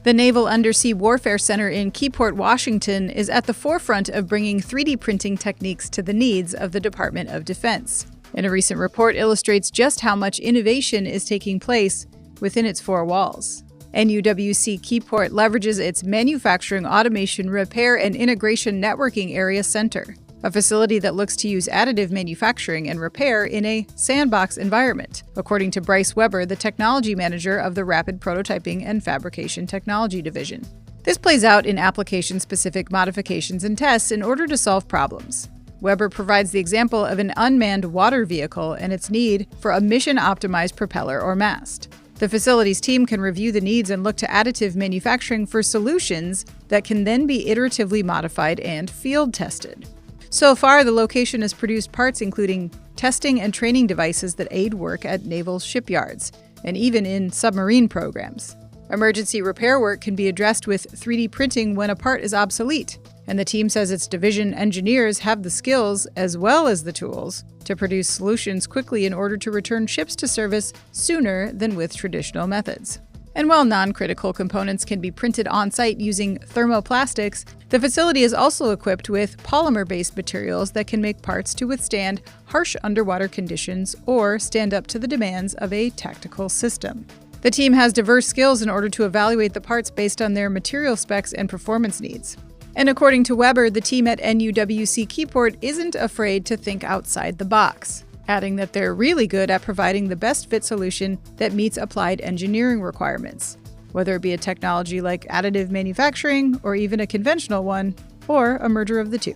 The Naval Undersea Warfare Center in Keyport, Washington, is at the forefront of bringing 3D printing techniques to the needs of the Department of Defense. And a recent report illustrates just how much innovation is taking place within its four walls. NUWC Keyport leverages its Manufacturing Automation Repair and Integration Networking Area Center, a facility that looks to use additive manufacturing and repair in a sandbox environment, according to Bryce Weber, the technology manager of the Rapid Prototyping and Fabrication Technology Division. This plays out in application-specific modifications and tests in order to solve problems. Weber provides the example of an unmanned water vehicle and its need for a mission-optimized propeller or mast. The facilities team can review the needs and look to additive manufacturing for solutions that can then be iteratively modified and field tested. So far, the location has produced parts including testing and training devices that aid work at naval shipyards, and even in submarine programs. Emergency repair work can be addressed with 3D printing when a part is obsolete, and the team says its division engineers have the skills as well as the tools to produce solutions quickly in order to return ships to service sooner than with traditional methods. And while non-critical components can be printed on-site using thermoplastics, the facility is also equipped with polymer-based materials that can make parts to withstand harsh underwater conditions or stand up to the demands of a tactical system. The team has diverse skills in order to evaluate the parts based on their material specs and performance needs. And according to Weber, the team at NUWC Keyport isn't afraid to think outside the box, adding that they're really good at providing the best fit solution that meets applied engineering requirements, whether it be a technology like additive manufacturing or even a conventional one, or a merger of the two.